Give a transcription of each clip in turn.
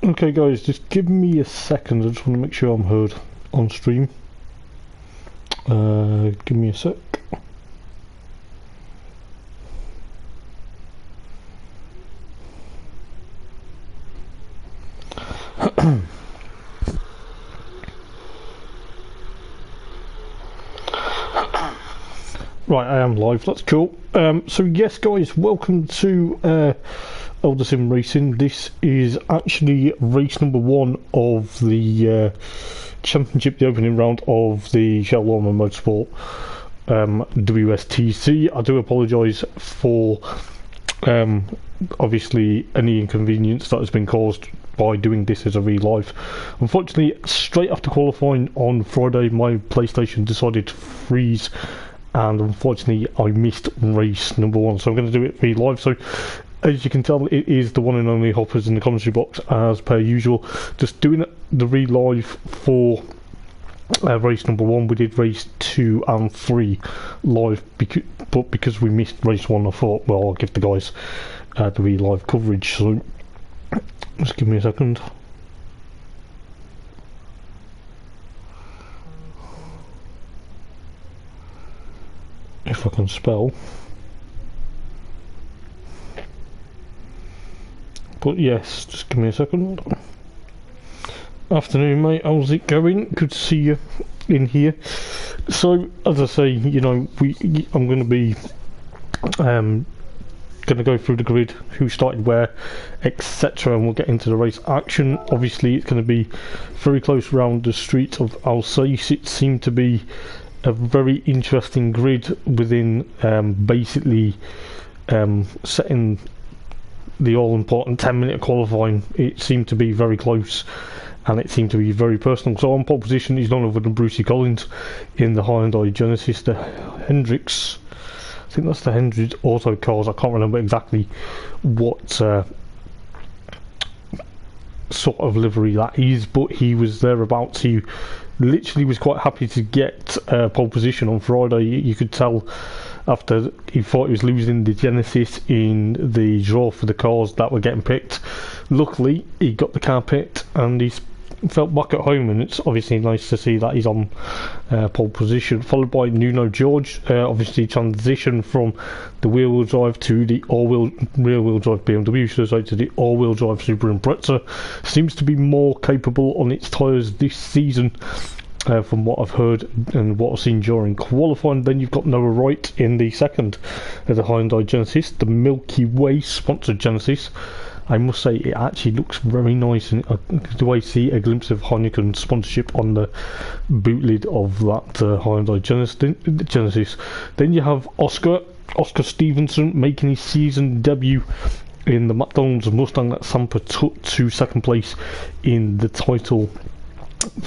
Okay guys, just give me a second, I just want to make sure I'm heard on stream. Give me a sec. Right, I am live, that's cool. So yes guys, welcome to Eldar Sim Racing. This is actually race number 1 of the championship, the opening round of the Chell Lawman Motorsport WTSC. I do apologise for obviously any inconvenience that has been caused by doing this as a re-live. Unfortunately, straight after qualifying on Friday, my PlayStation decided to freeze, and unfortunately I missed race number 1, so I'm going to do it re-live. So as you can tell, it is the one and only Hoppers in the commentary box as per usual. Just doing the re-live for race number 1. We did race 2 and 3 live, but because we missed race 1, I thought, well, I'll give the guys the re-live coverage. So just give me a second. If I can spell. But yes, just give me a second. Afternoon mate, how's it going? Good to see you in here. So as I say, you know, I'm going to be going to go through the grid, who started where, etc., and we'll get into the race action. Obviously it's going to be very close around the streets of Alsace. It seemed to be a very interesting grid within basically setting the all-important 10-minute qualifying. It seemed to be very close and it seemed to be very personal. So on pole position is none other than Brucey Collins in the Hyundai Genesis, the Hendrix, I think that's the Hendrix Auto Cars. I can't remember exactly what sort of livery that is, but he was thereabouts. He literally was quite happy to get pole position on Friday. You could tell after he thought he was losing the Genesis in the draw for the cars that were getting picked. Luckily he got the car picked and he's felt back at home, and it's obviously nice to see that he's on pole position, followed by Nuno George. Obviously transition from the wheel-wheel drive to the rear-wheel drive BMW, should I say, to the all-wheel drive Subaru Impreza. Seems to be more capable on its tyres this season, from what I've heard and what I've seen during qualifying. Then you've got Noah Wright in the second of the Hyundai Genesis, the Milky Way sponsored Genesis. I must say it actually looks very nice, and do I see a glimpse of Heineken sponsorship on the boot lid of that Hyundai Genesis. Then you have Oscar Stevenson making his season debut in the McDonald's Mustang that Samper took to second place in the title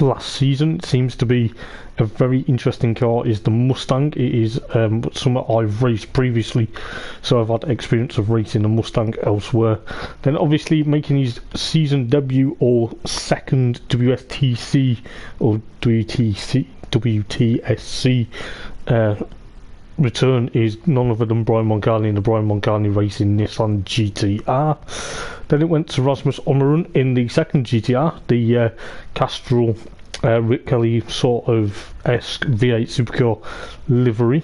last season. It seems to be a very interesting car, is the Mustang. It is something I've raced previously, so I've had experience of racing a Mustang elsewhere. Then obviously making his season debut or second WTSC or WTSC return is none other than Brian Montgomery in the Brian Montgomery Racing Nissan GTR. Then it went to Rasmus Omeron in the second GTR, the Castrol Rick Kelly sort of esque V8 supercar livery,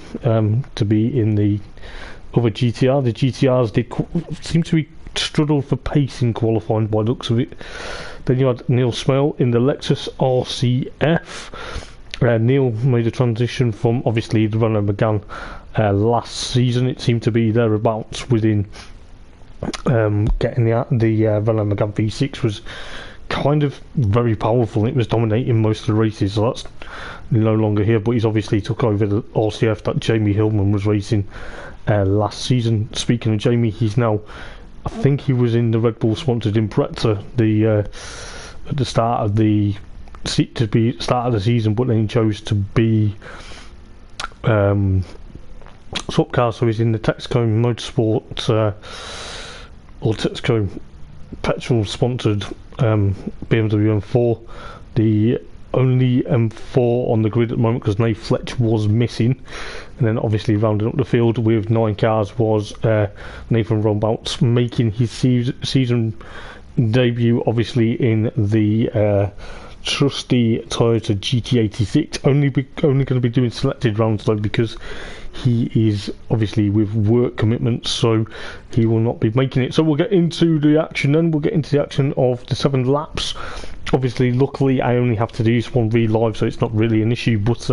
to be in the other GTR. The GTRs did seem to be struggled for pace in qualifying by the looks of it. Then you had Neil Smale in the Lexus RCF. Neil made a transition from obviously the Renault Megane last season. It seemed to be thereabouts within getting the Renault Megane V6 was kind of very powerful. It was dominating most of the races, so that's no longer here, but he's obviously took over the RCF that Jamie Hillman was racing last season. Speaking of Jamie, he's now, I think he was in the Red Bull sponsored Impreza at the start of the season, but then he chose to be swap car, so he's in the Texaco Motorsport or Texaco petrol sponsored BMW M4, the only M4 on the grid at the moment because Nate Fletch was missing. And then obviously rounding up the field with 9 cars was Nathan Rombout making his season debut, obviously in the trusty Toyota GT86. Only going to be doing selected rounds though, because he is obviously with work commitments, so he will not be making it. So we'll get into the action then. We'll get into the action of the 7 laps. Obviously, luckily, I only have to do this one live, so it's not really an issue. But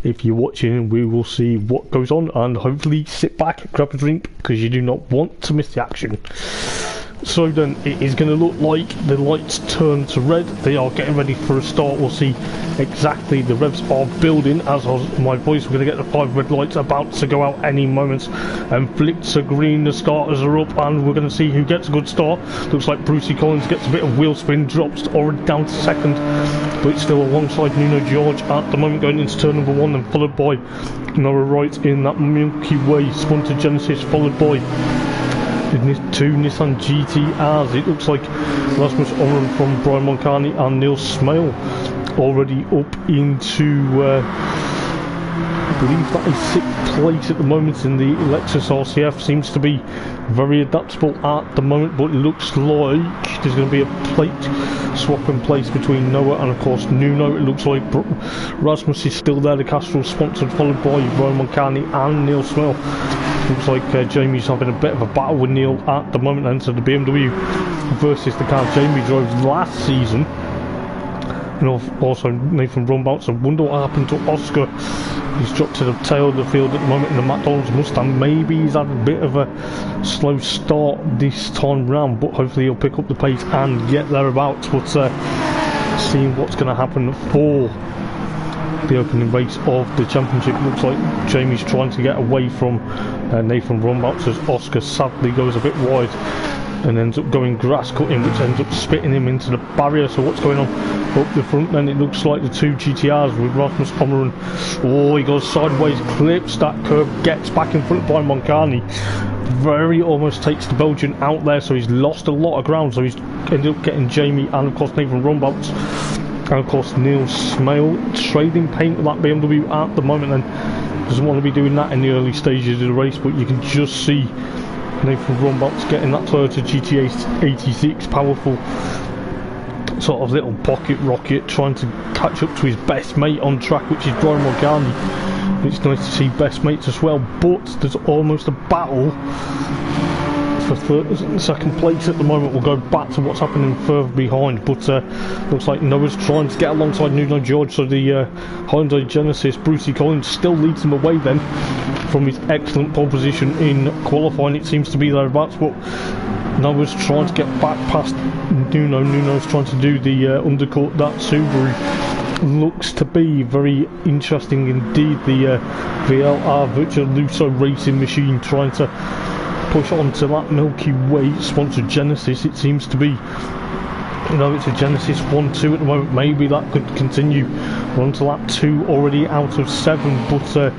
if you're watching, we will see what goes on, and hopefully sit back, grab a drink, because you do not want to miss the action. So then it is going to look like the lights turn to red. They are getting ready for a start. We'll see exactly, the revs are building as my voice. We're going to get the 5 red lights about to go out any moment and flip to green. The starters are up and we're going to see who gets a good start. Looks like Brucey Collins gets a bit of wheel spin, drops already down to second, but it's still alongside Nuno George at the moment going into turn number 1, and followed by Noah Wright in that Milky Way spun to Genesis, followed by 2 Nissan GTRs. It looks like Rasmus Oren from Brian Moncani and Neil Smale already up into I believe that is 6th place at the moment in the Lexus RCF. Seems to be very adaptable at the moment, but it looks like there's going to be a plate swap in place between Noah and of course Nuno. It looks like Rasmus is still there, the Castrol sponsored, followed by Brian Moncani and Neil Smale. Looks like Jamie's having a bit of a battle with Neil at the moment, and so the BMW versus the car Jamie drove last season. And also Nathan Rumbout. So wonder what happened to Oscar. He's dropped to the tail of the field at the moment in the McDonald's Mustang. Maybe he's had a bit of a slow start this time round, but hopefully he'll pick up the pace and get thereabouts. But seeing what's going to happen for the opening race of the championship. Looks like Jamie's trying to get away from Nathan Rumbout as Oscar sadly goes a bit wide and ends up going grass cutting, which ends up spitting him into the barrier. So what's going on up the front then? It looks like the 2 GTRs with Rasmus Ommeren. Oh, he goes sideways, clips that curve, gets back in front by Moncani. Very almost takes the Belgian out there, so he's lost a lot of ground. So he's ended up getting Jamie and of course Nathan Rumbout and of course Neil Smale trading paint with that BMW at the moment, and doesn't want to be doing that in the early stages of the race. But you can just see Nathan Rumbout's getting that Toyota GT86 powerful sort of little pocket rocket, trying to catch up to his best mate on track, which is Brian Morgani. It's nice to see best mates as well, but there's almost a battle for second place at the moment. We'll go back to what's happening further behind, but looks like Noah's trying to get alongside Nuno George, so the Hyundai Genesis Brucey Collins still leads him away then from his excellent pole position in qualifying. It seems to be thereabouts, but Noah's trying to get back past Nuno. Nuno's trying to do the undercut. That Subaru looks to be very interesting indeed. The VLR Virtuoso Racing Machine trying to push onto that Milky Way sponsored Genesis. It seems to be, you know, it's a Genesis 1-2 at the moment. Maybe that could continue. We're on to lap 2 already out of 7, but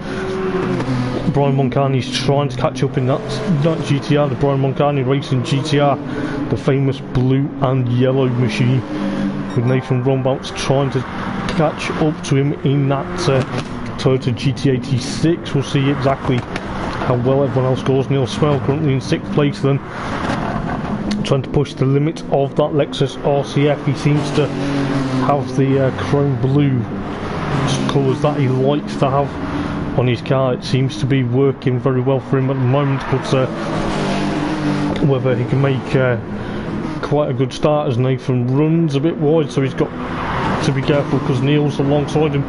Brian Moncani's trying to catch up in that GTR, the Brian Moncani Racing GTR, the famous blue and yellow machine, with Nathan Rumbout's trying to catch up to him in that Toyota GT86. We'll see exactly how well everyone else goes. Neil Smale currently in 6th place then, trying to push the limit of that Lexus RCF. He seems to have the chrome blue colours that he likes to have on his car. It seems to be working very well for him at the moment, but whether he can make quite a good start as Nathan runs a bit wide, so he's got to be careful because Neil's alongside him.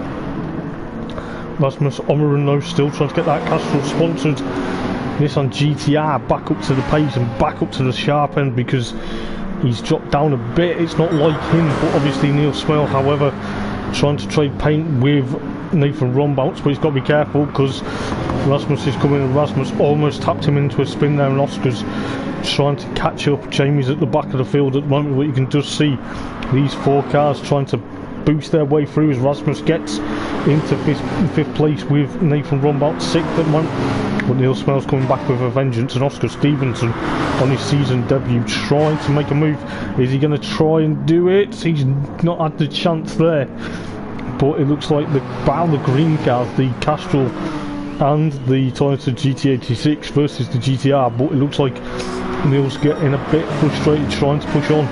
Rasmus Ommeren though still trying to get that Castrol sponsored Nissan GTR back up to the pace and back up to the sharp end, because he's dropped down a bit. It's not like him, but obviously Neil Smale, however, trying to trade paint with Nathan Rumbout, but he's got to be careful because Rasmus is coming, and Rasmus almost tapped him into a spin there, and Oscar's trying to catch up. Jamie's at the back of the field at the moment, but you can just see these 4 cars trying to boost their way through as Rasmus gets into 5th place with Nathan Rumbout 6th at the moment. But Neil Smale's coming back with a vengeance, and Oscar Stevenson on his season debut trying to make a move. Is he going to try and do it? He's not had the chance there, but it looks like the green cars, the Castrol and the Toyota GT86 versus the GTR, but it looks like Neil's getting a bit frustrated trying to push on,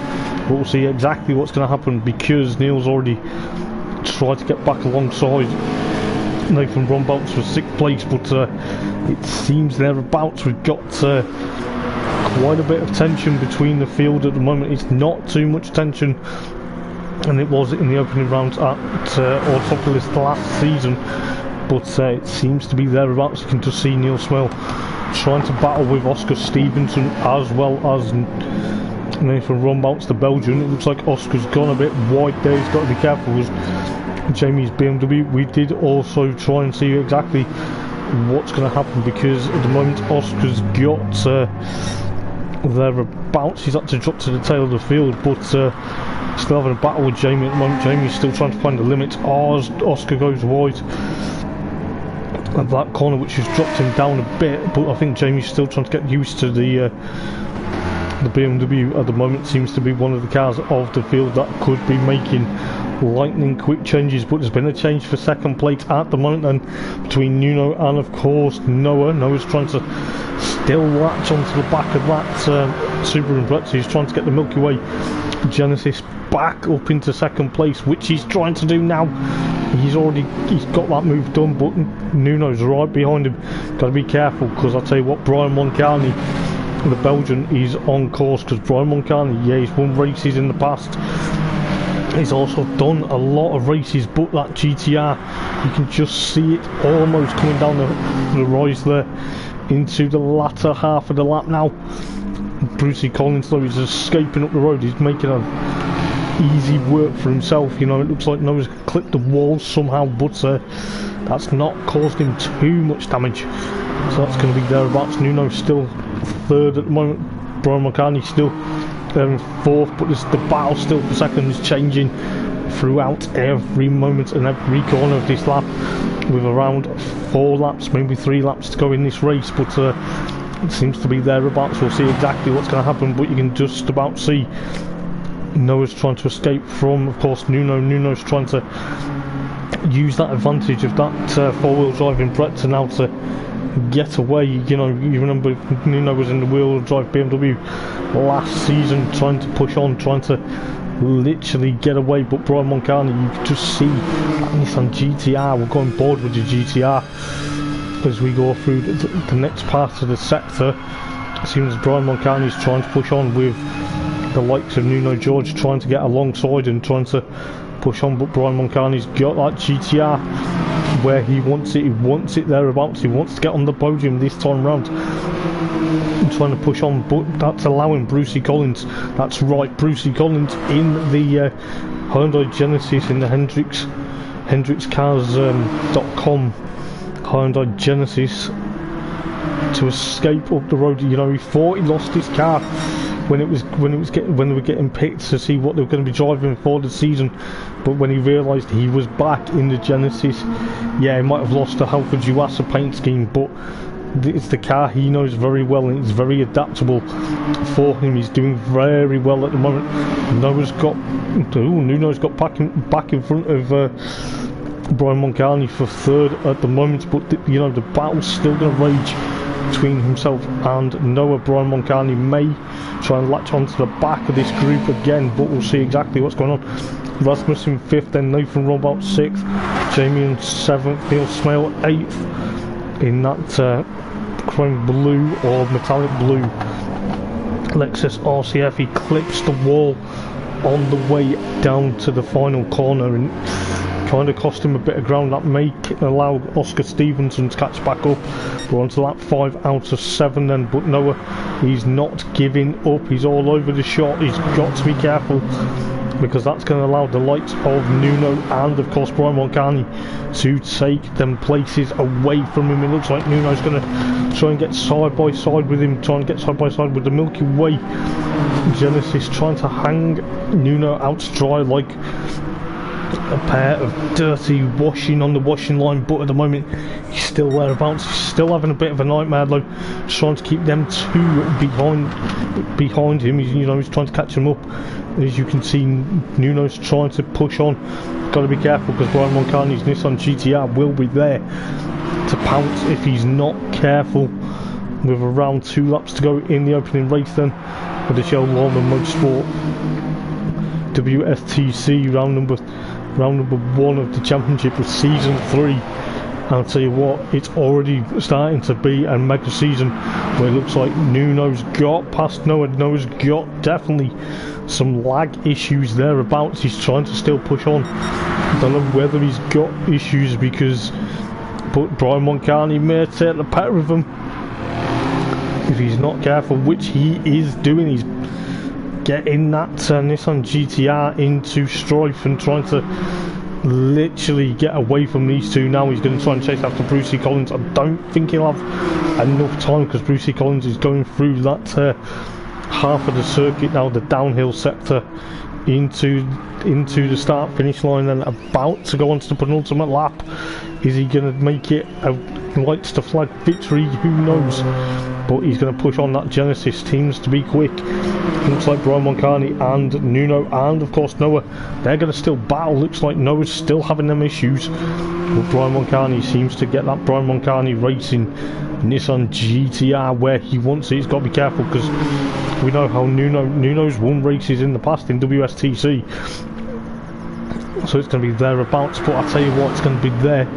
but we'll see exactly what's going to happen, because Neil's already tried to get back alongside Nathan Rombouts for 6th place, but it seems thereabouts. We've got quite a bit of tension between the field at the moment. It's not too much tension, and it was in the opening rounds at Autopolis last season, but it seems to be thereabouts. You can just see Neil Smell trying to battle with Oscar Stevenson as well as Nathan Rombouts, the Belgian. It looks like Oscar's gone a bit wide there. He's got to be careful with Jamie's BMW. We did also try and see exactly what's going to happen, because at the moment Oscar's got thereabouts. He's had to drop to the tail of the field, but still having a battle with Jamie at the moment. Jamie's still trying to find the limits as Oscar goes wide at that corner, which has dropped him down a bit, but I think Jamie's still trying to get used to the BMW at the moment. Seems to be one of the cars of the field that could be making lightning quick changes, but there's been a change for 2nd place at the moment then between Nuno and of course Noah. Noah's trying to still latch onto the back of that Subaru Impreza. He's trying to get the Milky Way Genesis back up into 2nd place, which he's trying to do now. He's got that move done, but Nuno's right behind him. Got to be careful, because I'll tell you what, Brian Moncarni, the Belgian, is on course, because Brian Moncarni, yeah, he's won races in the past. He's also done a lot of races, but that GTR, you can just see it almost coming down the rise there into the latter half of the lap now. Brucey Collins, though, he's escaping up the road. He's making easy work for himself. You know, it looks like Noah's clipped the wall somehow, but that's not caused him too much damage. So that's going to be thereabouts. Nuno's still 3rd at the moment. Brian McCartney still 4th, but the battle still for 2nd is changing throughout every moment and every corner of this lap, with around 4 laps, maybe 3 laps to go in this race, but it seems to be thereabouts. We'll see exactly what's going to happen, but you can just about see Noah's trying to escape from, of course, Nuno. Nuno's trying to use that advantage of that 4-wheel drive Impreza now to get away. You know, you remember Nuno was in the wheel drive BMW last season, trying to push on, trying to literally get away, but Brian Moncarni, you can just see that Nissan GTR. We're going board with the GTR as we go through the next part of the sector. It seems Brian Moncarni is trying to push on with the likes of Nuno George, trying to get alongside and trying to push on, but Brian Moncarni's got that GTR where he wants it. He wants it thereabouts. He wants to get on the podium this time round and trying to push on, but that's allowing Brucey Collins, that's right, Brucey Collins in the Hyundai Genesis, in the HendricksCars.com Hyundai Genesis, to escape up the road. You know, he thought he lost his car when they were getting picked to see what they were going to be driving for the season, but when he realised he was back in the Genesis, yeah, he might have lost the Halfa Juasa paint scheme, but it's the car he knows very well, and it's very adaptable for him. He's doing very well at the moment. Nuno's got back in front of Brian Moncarni for 3rd at the moment, but you know, the battle's still going to rage between himself and Noah. Brian Moncarni may try and latch onto the back of this group again, but we'll see exactly what's going on. Rasmussen 5th, then Nathan Rombouts 6th, Jamie in 7th, Neil Smale 8th in that chrome blue or metallic blue Lexus RCF. He clips the wall on the way down to the final corner and kind of cost him a bit of ground. That may allow Oscar Stevenson to catch back up. We're on to lap 5 out of 7 then, but Noah, he's not giving up. He's all over the shot. He's got to be careful, because that's going to allow the likes of Nuno and of course Brian Moncarni to take them places away from him. It looks like Nuno's going to try and get side by side with him, trying to get side by side with the Milky Way Genesis, trying to hang Nuno out to dry like a pair of dirty washing on the washing line, but at the moment he's still thereabouts. He's still having a bit of a nightmare though, trying to keep them two behind him. He's trying to catch them up. As you can see, Nuno's trying to push on. Got to be careful because Brian Moncani's Nissan GTR will be there to pounce if he's not careful. With around 2 laps to go in the opening race then for the Chell Lawman Motorsport WTSC round number 1 of the championship of season 3. And I'll tell you what, it's already starting to be a mega season where it looks like Nuno's got past Noah. Noah's got definitely some lag issues thereabouts. He's trying to still push on. I don't know whether he's got issues but Brian Moncani may take the better of him if he's not careful, which he is doing. He's getting that Nissan GTR into strife and trying to literally get away from these two. Now he's going to try and chase after Brucey Collins. I don't think he'll have enough time because Brucey Collins is going through that half of the circuit now, the downhill sector, into the start finish line and about to go on to the penultimate lap. Is he going to make it a lights to flag victory? Who knows, but he's going to push on. That Genesis seems to be quick. Looks like Brian Moncani and Nuno and of course Noah, they're going to still battle. Looks like Noah's still having them issues, but Brian Moncani seems to get that Brian Moncani racing Nissan GTR where he wants it. He's got to be careful because we know how Nuno's won races in the past in WTSC, so it's going to be thereabouts. But I tell you what, it's going to be there.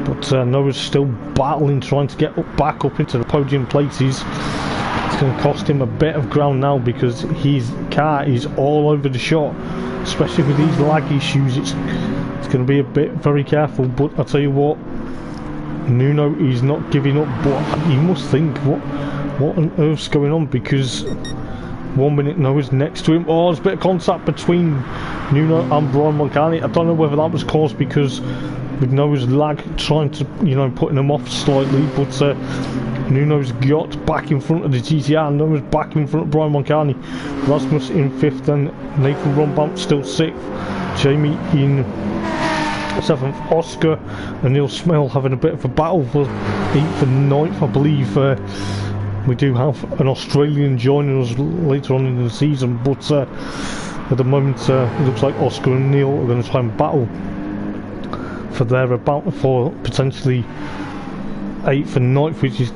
But Noah's still battling, trying to get back up into the podium places. It's going to cost him a bit of ground now because his car is all over the shot, especially with these lag issues. It's going to be a bit very careful. But I tell you what, Nuno is not giving up. But he must think, what on earth's going on? Because 1 minute Noah's next to him. Oh, there's a bit of contact between Nuno and Brian Moncani. I don't know whether that was caused because with Noah's lag trying to, putting him off slightly, but Nuno's got back in front of the GTR, Noah's back in front of Brian Moncani. Rasmus in 5th and Nathan Rombamp still 6th. Jamie in 7th. Oscar and Neil Smell having a bit of a battle for 8th and 9th, I believe. We do have an Australian joining us later on in the season, but at the moment it looks like Oscar and Neil are going to try and battle for potentially 8th and 9th, which is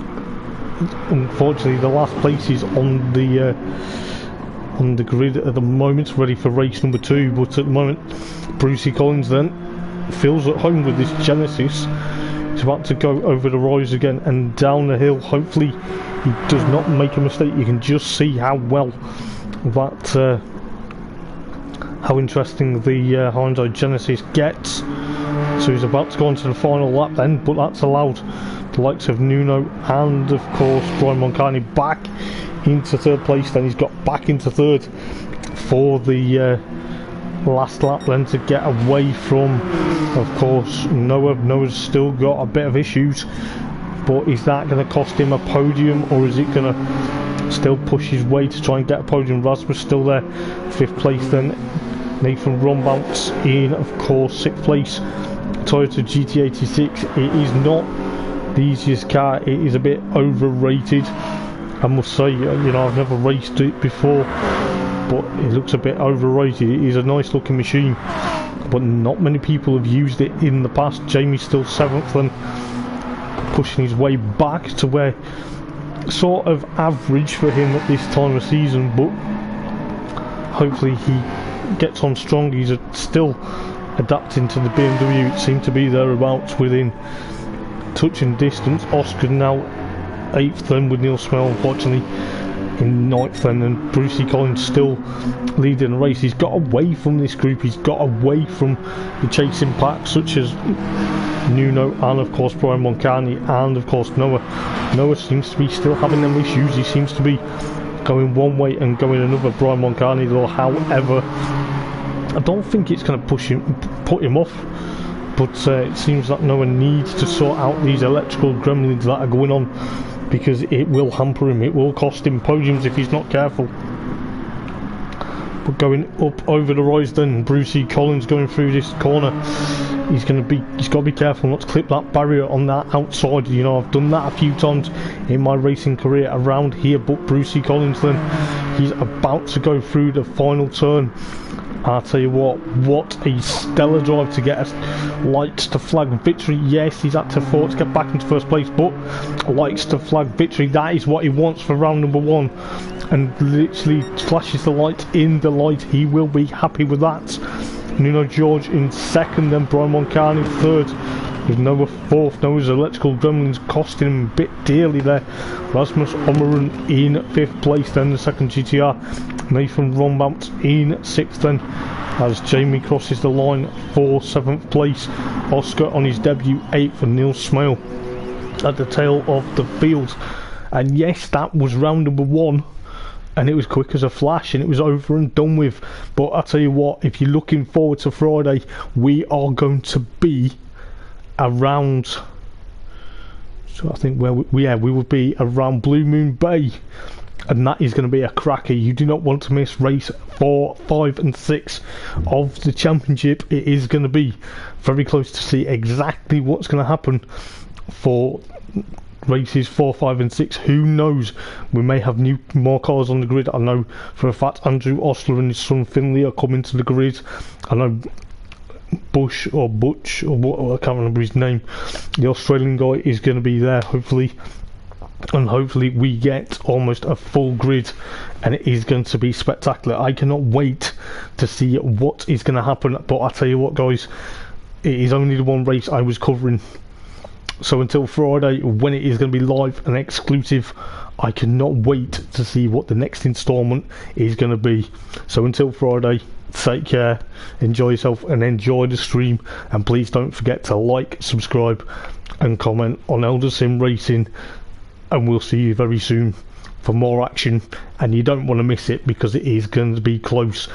unfortunately the last places on the grid at the moment, ready for race number 2. But at the moment, Brucey Collins then feels at home with this Genesis. He's about to go over the rise again and down the hill. Hopefully he does not make a mistake. You can just see how well that how interesting the Hyundai Genesis gets. So he's about to go on to the final lap then, but that's allowed the likes of Nuno and of course Brian Moncani back into 3rd place. Then he's got back into 3rd for the last lap then to get away from, of course, Noah. Noah's still got a bit of issues, but is that going to cost him a podium, or is it going to still push his way to try and get a podium? Rasmus still there, 5th place then. Nathan Rombouts in, of course, 6th place. Toyota GT86, it is not the easiest car. It is a bit overrated, I must say. I've never raced it before, but it looks a bit overrated. It is a nice looking machine, but not many people have used it in the past. Jamie's still 7th and pushing his way back to where sort of average for him at this time of season, but hopefully he gets on strong. He's still adapting to the BMW. It seemed to be thereabouts within touching distance. Oscar now 8th then with Neil Smell unfortunately in 9th then, and Brucey Collins still leading the race. He's got away from this group, he's got away from the chasing pack such as Nuno and of course Brian Moncani and of course Noah. Noah seems to be still having them issues. He seems to be going one way and going another, Brian Moncani though. However, I don't think it's going to put him off, but it seems that Noah needs to sort out these electrical gremlins that are going on, because it will hamper him, it will cost him podiums if he's not careful. We're going up over the rise then. Brucey Collins going through this corner. He's got to be careful not to clip that barrier on that outside. You know, I've done that a few times in my racing career around here, but Brucey Collins then, he's about to go through the final turn. I'll tell you what a stellar drive to get us lights to flag victory. Yes, he's had to fought to get back into first place, but lights to flag victory, that is what he wants for round number 1. And literally flashes the light in the light. He will be happy with that. Nuno George in second, then Brian Moncani third. With Noah fourth. Noah's electrical gremlins costing him a bit dearly there. Rasmus Omeron in fifth place, then the second GTR. Nathan Rombaunt in sixth then, as Jamie crosses the line for seventh place. Oscar on his debut eighth, and Neil Smale at the tail of the field. And yes, that was round number 1. And it was quick as a flash, and it was over and done with. But I'll tell you what, if you're looking forward to Friday, we are going to be around, so I think where we will be around Blue Moon Bay, and that is going to be a cracker. You do not want to miss race 4, 5 and 6 of the championship. It is going to be very close to see exactly what's going to happen for races 4, 5 and 6. Who knows, we may have more cars on the grid. I know for a fact Andrew Osler and his son Finley are coming to the grid. I know Butch or what, I can't remember his name, the Australian guy, is going to be there hopefully, and hopefully we get almost a full grid, and it is going to be spectacular. I cannot wait to see what is going to happen. But I tell you what guys, it is only the one race I was covering, so until Friday when it is going to be live and exclusive, I cannot wait to see what the next instalment is going to be. So until Friday, take care, enjoy yourself and enjoy the stream, and please don't forget to like, subscribe and comment on Eldar Sim Racing, and we'll see you very soon for more action. And you don't want to miss it, because it is going to be close,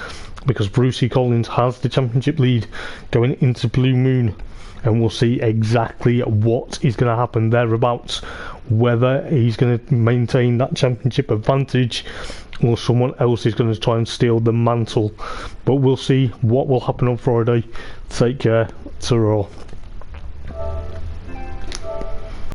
because Brucey Collins has the championship lead going into Blue Moon, and we'll see exactly what is going to happen thereabouts, whether he's going to maintain that championship advantage or someone else is going to try and steal the mantle. But we'll see what will happen on Friday. Take care. Ta-ra.